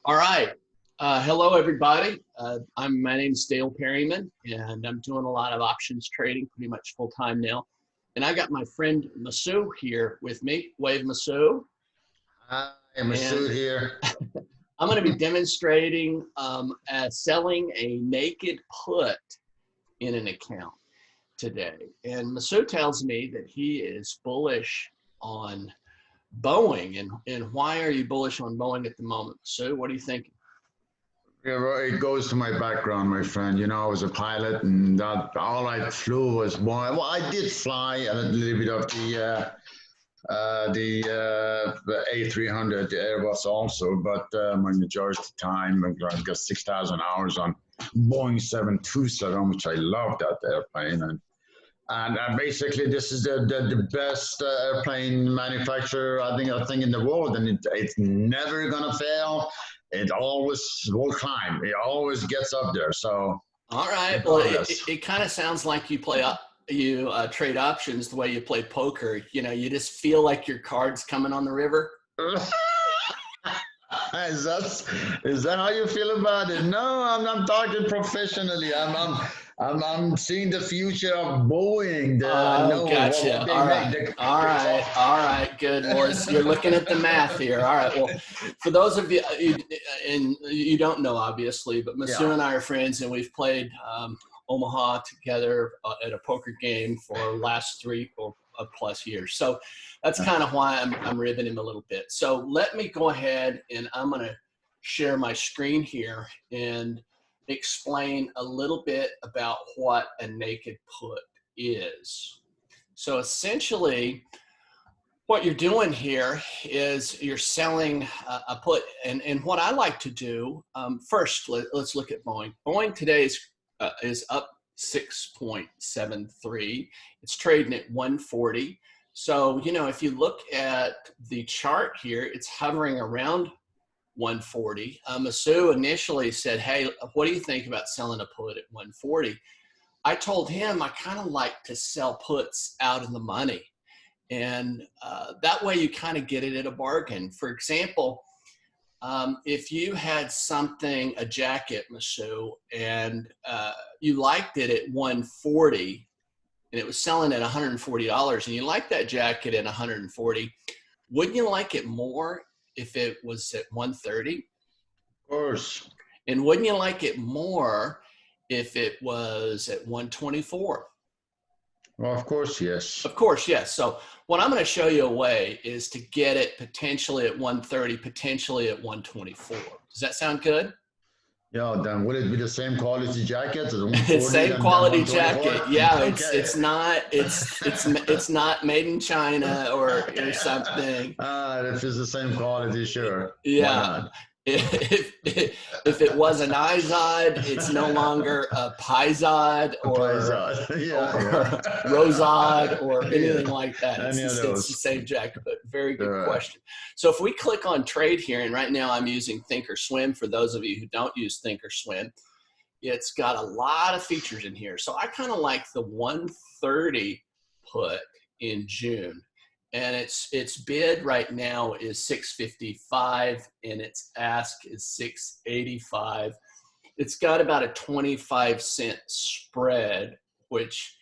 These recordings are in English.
All right. Hello, everybody. My name's Dale Perryman, and I'm doing a lot of options trading pretty much full time now. And I got my friend Masu here with me. Wave, Masu. Hi, Masood And here. I'm going to be demonstrating selling a naked put in an account today. And Masu tells me that he is bullish on Boeing. And why are you bullish on Boeing at the moment, Masu? What are you thinking? Yeah, well, it goes to my background, my friend. You know, I was a pilot, and all I flew was more. Well, I did fly a little bit of the A300 Airbus also, but my majority of the time, I've got 6,000 hours on Boeing 727, which I love that airplane, and basically this is the best airplane manufacturer I think in the world, and it's never gonna fail. It always will climb. It always gets up there. So All right. Well, regardless. it kind of sounds like you trade options the way you play poker. You know, you just feel like your card's coming on the river. Is that how you feel about it? No, I'm talking professionally. I'm seeing the future of Boeing. I Oh, know gotcha. what they All make. right. All It's right. all. All right. Good. Well, you're looking at the math here. All right. Well, for those of you, and you don't know, obviously, but Masu Yeah. and I are friends, and we've played Omaha together at a poker game for the last three or plus years. So that's kind of why I'm ribbing him a little bit. So let me go ahead and I'm going to share my screen here and explain a little bit about what a naked put is. So essentially, what you're doing here is you're selling a put. And what I like to do, first, let's look at Boeing. Boeing today is up 6.73. It's trading at 140. So, you know, if you look at the chart here, it's hovering around 140. Masu initially said, hey, what do you think about selling a put at 140? I told him I kind of like to sell puts out of the money. And that way you kind of get it at a bargain. For example, if you had something, a jacket, Masu, and you liked it at 140 and it was selling at $140 and you liked that jacket at 140, wouldn't you like it more if it was at 130? Of course. And wouldn't you like it more if it was at 124? Well, of course, yes. Of course, yes. So what I'm going to show you a way is to get it potentially at 130, potentially at 124. Does that sound good? Yeah, then will it be the same quality jacket, the 140 Same and then quality jacket. 124? Yeah, Okay. it's not made in China or something. If it's the same quality, sure. Why Yeah. not? If it was an Izod, it's no longer a Pizod A Pizot. Yeah, or yeah. Rosod or anything Yeah. like that. Any of It's the those. same jacket, but very All good right. question. So if we click on trade here, and right now I'm using Thinkorswim for those of you who don't use Thinkorswim, it's got a lot of features in here. So I kind of like the 130 put in June. And its bid right now is 655 and its ask is 685. It's got about a 25-cent spread, which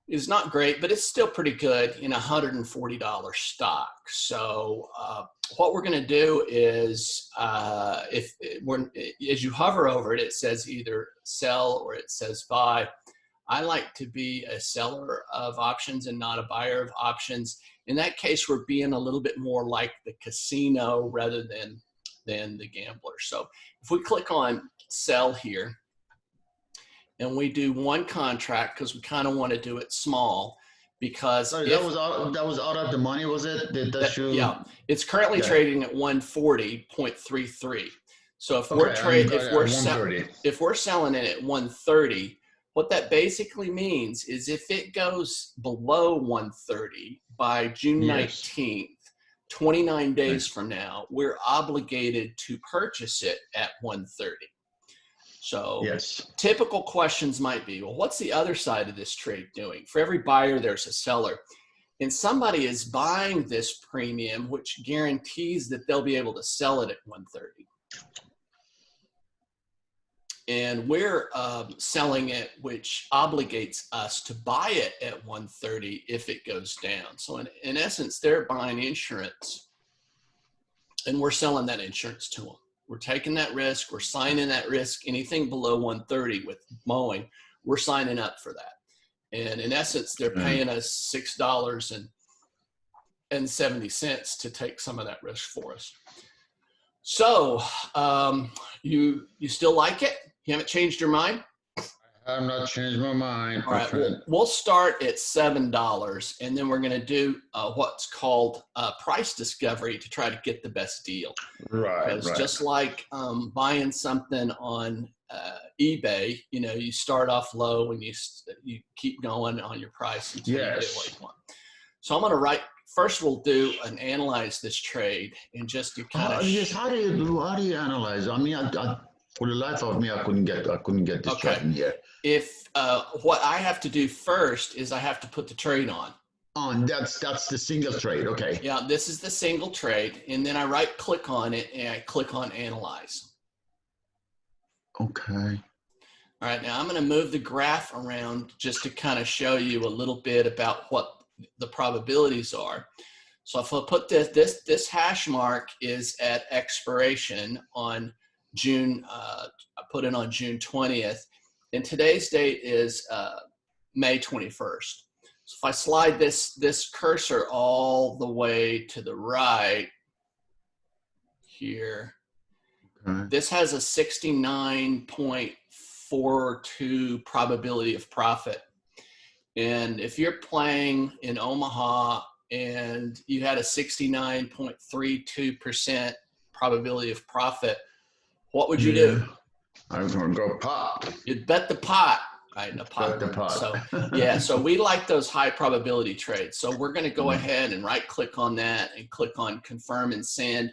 is not great, but it's still pretty good in a $140 stock. So what we're going to do is as you hover over it, it says either sell or it says buy. I like to be a seller of options and not a buyer of options. In that case, we're being a little bit more like the casino rather than the gambler. So if we click on sell here and we do one contract because we kind of want to do it small because Sorry, if that was out of the money, was it? That yeah, you it's currently okay. trading at 140.33. So Okay, and you got it at if we're selling it at 130, what that basically means is if it goes below 130 by June Yes. 19th, 29 days Yes. from now, we're obligated to purchase it at 130. So Yes. typical questions might be, well, what's the other side of this trade doing? For every buyer, there's a seller. And somebody is buying this premium, which guarantees that they'll be able to sell it at 130. And we're selling it, which obligates us to buy it at 130 if it goes down. So in essence, they're buying insurance, and we're selling that insurance to them. We're taking that risk. We're signing that risk. Anything below 130 with Boeing, we're signing up for that. And in essence, they're paying us $6.70 to take some of that risk for us. So you still like it? You haven't changed your mind? I have not changed my mind. All right, we'll start at $7, and then we're going to do what's called price discovery to try to get the best deal. Right, because right. just like buying something on eBay, you know, you start off low and you keep going on your price until you get what you want. So I'm going to write. First, we'll do an analyze this trade, and just to kind of. Yes, how do you analyze? I mean, for the life of me, I couldn't get this chart in here. If what I have to do first is I have to put the trade on. That's the single trade. Okay. Yeah, this is the single trade, and then I right click on it and I click on analyze. Okay. All right, now I'm going to move the graph around just to kind of show you a little bit about what the probabilities are. So if I put this hash mark is at expiration on June, I put it on June 20th, and today's date is May 21st. So if I slide this cursor all the way to the right here, this has a 69.42 probability of profit. And if you're playing in Omaha and you had a 69.32% probability of profit, what would you do? I was going to go pot. You'd bet the pot. Right, the pot. Bet the pot. So yeah, so we like those high probability trades. So we're going to go ahead and right click on that and click on confirm and send.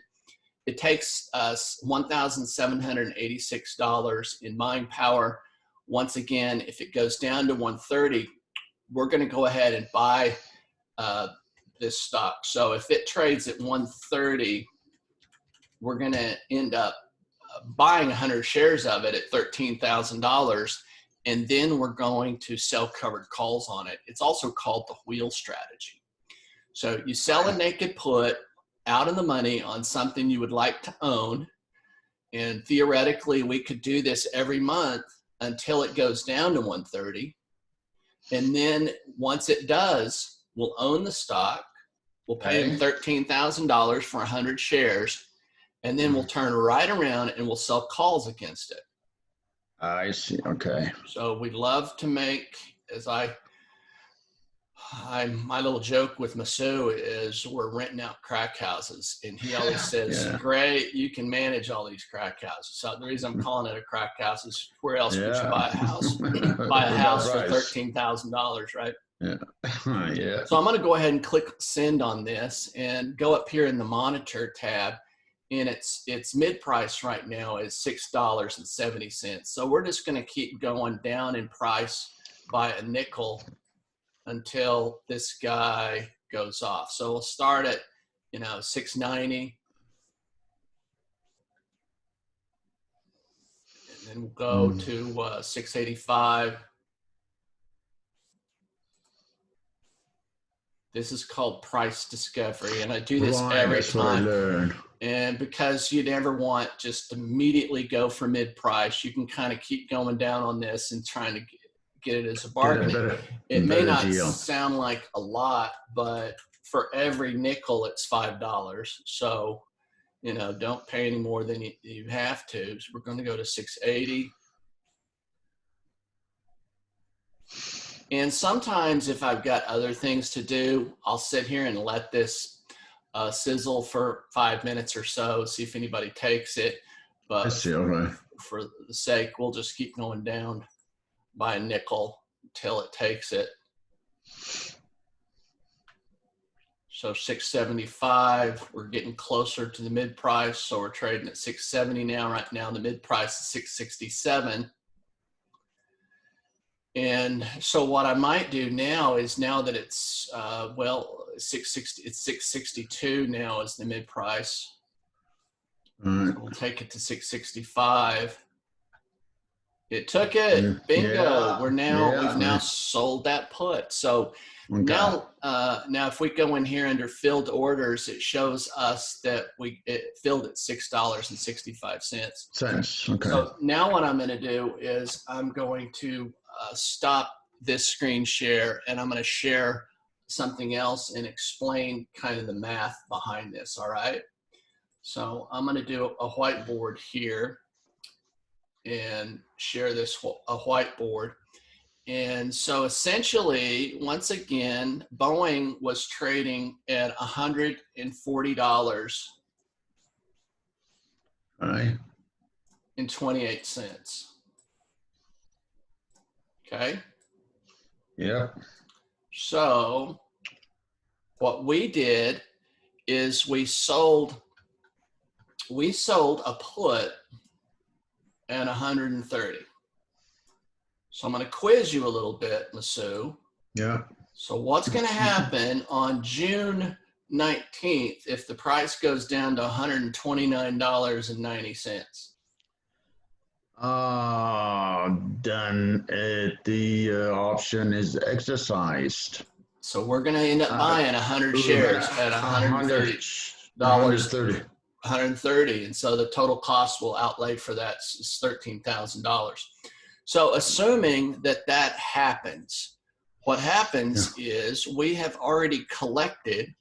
It takes us $1,786 in mind power. Once again, if it goes down to 130, we're going to go ahead and buy this stock. So if it trades at 130, we're going to end up buying 100 shares of it at $13,000, and then we're going to sell covered calls on it. It's also called the wheel strategy. So you sell a naked put out of the money on something you would like to own, and theoretically we could do this every month until it goes down to 130. And then once it does, we'll own the stock. We'll pay them $13,000 for 100 shares. And then we'll turn right around and we'll sell calls against it. I see. Okay. So we love to make, my little joke with Masu is we're renting out crack houses. And he always says, great, you can manage all these crack houses. So the reason I'm calling it a crack house is where else would you buy a house? Buy a house for $13,000, right? Yeah. Yeah. So I'm going to go ahead and click send on this and go up here in the monitor tab. And its mid price right now is $6.70. So we're just going to keep going down in price by a nickel until this guy goes off. So we'll start at, $6.90. And then we'll go to $6.85. This is called price discovery, and I do this every time. And because you never want just immediately go for mid price, you can kind of keep going down on this and trying to get it as a bargain. It may not sound like a lot, but for every nickel, it's $5. So, don't pay any more than you have to. So we're going to go to 680. And sometimes if I've got other things to do, I'll sit here and let this sizzle for 5 minutes or so, see if anybody takes it. But I see, okay. For the sake, we'll just keep going down by a nickel until it takes it. So 675, we're getting closer to the mid price. So we're trading at 670 now. Right now, the mid price is 667. And so what I might do now is, now that it's, 660, it's 662 now is the mid price. All So we'll take it to 665. It took it. Bingo. Yeah, We've now yeah. sold that put. So Okay. now if we go in here under filled orders, it shows us that it filled at $6.65. Sense. Okay. So now what I'm going to do is I'm going to stop this screen share, and I'm going to share something else and explain kind of the math behind this. All right. So I'm going to do a whiteboard here and share a whiteboard. And so essentially, once again, Boeing was trading at $140 All right. and 28 cents. Okay. Yep. So what we did is we sold a put at 130. So I'm going to quiz you a little bit, Masu. Yeah. So what's going to happen on June 19th if the price goes down to $129.90? Then the option is exercised. So we're going to end up buying 100 shares at $130. 130, and so the total cost will outlay for that is $13,000. So assuming that happens, what happens is we've collected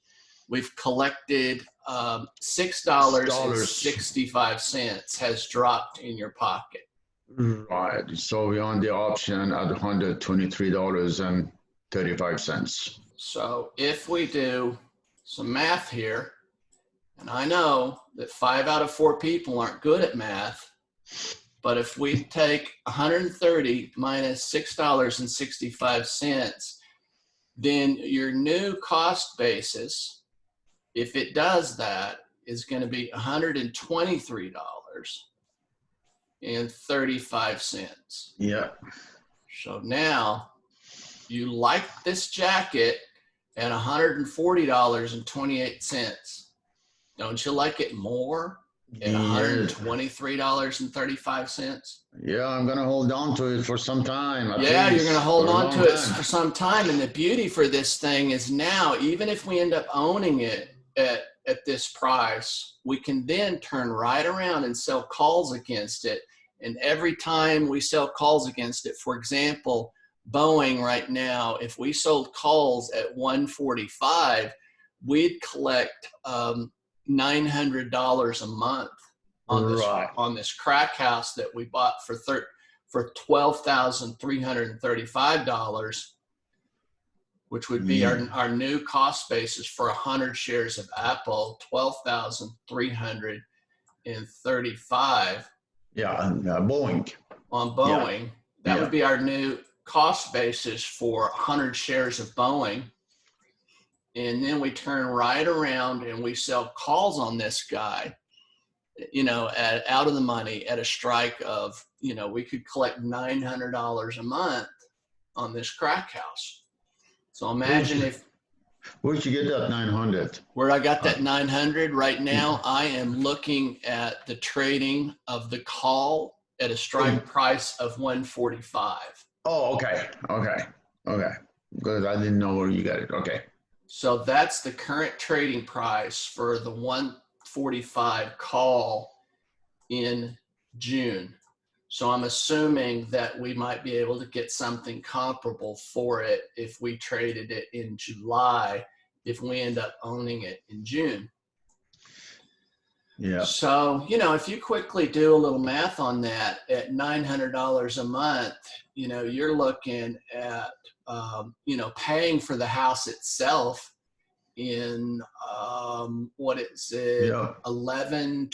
$6.65 has dropped in your pocket. Right. So we're on the option at $123.35. So if we do some math here, and I know that 5 out of 4 people aren't good at math, but if we take 130 minus $6.65, then your new cost basis, if it does that, is going to be $123.35. Yeah. So now you like this jacket at $140.28. Don't you like it more at $123.35? Yeah, I'm going to hold on to it for some time. Yeah, you're going to hold on to it for some time. And the beauty for this thing is now, even if we end up owning it at this price, we can then turn right around and sell calls against it. And every time we sell calls against it, for example, Boeing right now, if we sold calls at 145, we'd collect $900 a month on this crack house that we bought for $12,335, which would be our new cost basis for 100 shares of Apple, $12,335. Yeah, Boeing. On Boeing, that would be our new cost basis for 100 shares of Boeing. And then we turn right around and we sell calls on this guy, out of the money at a strike of, we could collect $900 a month on this crack house. So imagine where'd you get that 900? Where I got that 900 right now, I am looking at the trading of the call at a strike price of 145. Oh, okay. Because I didn't know where you got it. Okay. So that's the current trading price for the 145 call in June. So I'm assuming that we might be able to get something comparable for it if we traded it in July, if we end up owning it in June. Yeah. So, if you quickly do a little math on that at $900 a month, you're looking at, paying for the house itself in, 11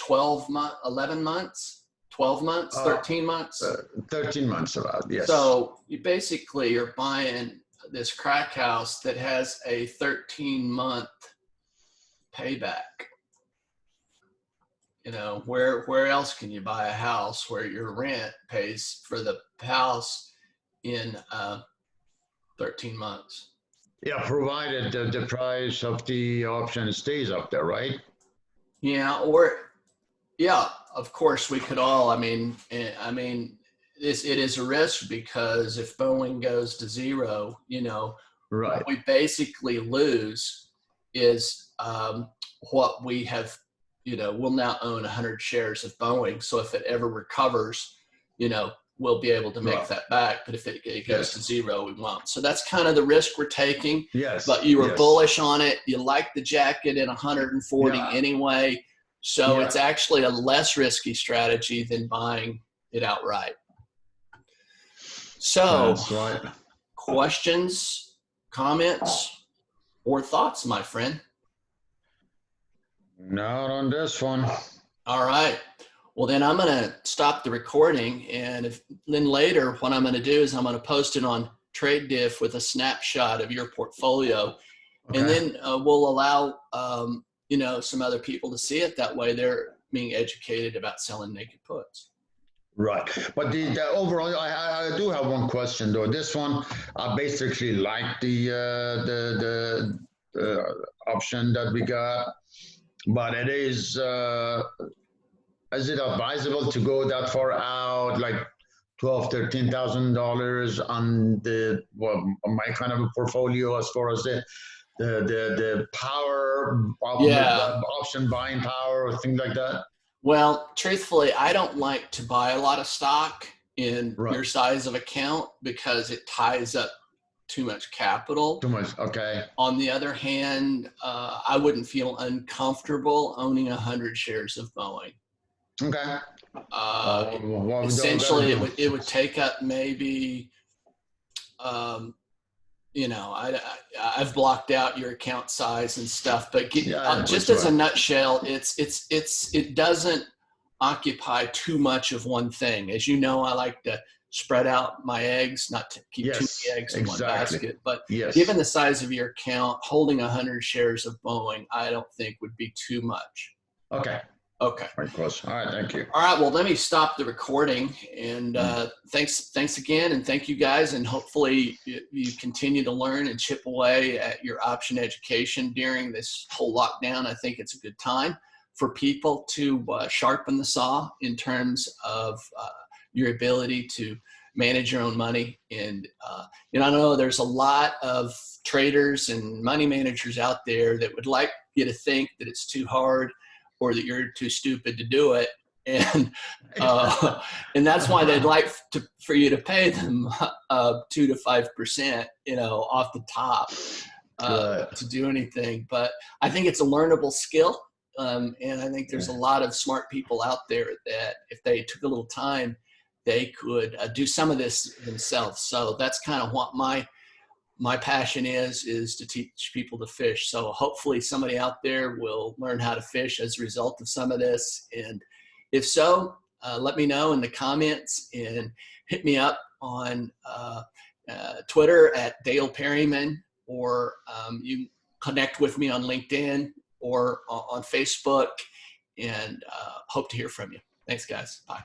months, 12 months, 13 months? 13 months about, yes. So you're buying this crack house that has a 13-month payback. Where else can you buy a house where your rent pays for the house in 13 months? Yeah, provided the price of the option stays up there, right? Yeah, or Yeah, of course we could all. It is a risk because if Boeing goes to zero, what Right. we basically lose is what we have. We'll now own 100 shares of Boeing. So if it ever recovers, we'll be able to make Right. that back. But if it goes to Yes. zero, we won't. So that's kind of the risk we're taking. Yes. But you were Yes. bullish on it. You like the jacket at 140 Yeah. anyway. So it's Yeah. actually a less risky strategy than buying it outright. So, That's right. questions, comments, or thoughts, my friend? Not on this one. All right. Well, then I'm going to stop the recording. And then later, what I'm going to do is I'm going to post it on Trade Diff with a snapshot of your portfolio. And Okay. then we'll allow, some other people to see it. That way they're being educated about selling naked puts. Right. But the overall, I do have one question though. This one, I basically like the option that we got, but is it advisable to go that far out, like $12,000, $13,000 on my kind of a portfolio as far as the power Yeah. option buying power or things like that? Well, truthfully, I don't like to buy a lot of stock in Right. your size of account because it ties up too much capital. Too much. Okay. On the other hand, I wouldn't feel uncomfortable owning 100 shares of Boeing. Okay. Uh, What we gotta Essentially, do? it would take up maybe, um, I've blocked out your account size and stuff, but Yeah, just that's as a right. nutshell, it doesn't occupy too much of one thing. As you know, I like to spread out my eggs, not to keep too many Yes, eggs in one exactly. basket. But given Yes. the size of your account, holding 100 shares of Boeing, I don't think would be too much. Okay. Okay. Very close. All right. Thank you. All right. Well, let me stop the recording. And thanks again, and thank you guys. And hopefully you continue to learn and chip away at your option education during this whole lockdown. I think it's a good time for people to sharpen the saw in terms of your ability to manage your own money. And I know there's a lot of traders and money managers out there that would like you to think that it's too hard or that you're too stupid to do it. And and that's why they'd like for you to pay them 2 to 5%, off the top to do anything. But I think it's a learnable skill, and I think there's a lot of smart people out there that if they took a little time, they could do some of this themselves. So that's kind of what my passion is to teach people to fish. So hopefully somebody out there will learn how to fish as a result of some of this. And if so, let me know in the comments and hit me up on Twitter at Dale Perryman, or you connect with me on LinkedIn or on Facebook, and hope to hear from you. Thanks, guys. Bye.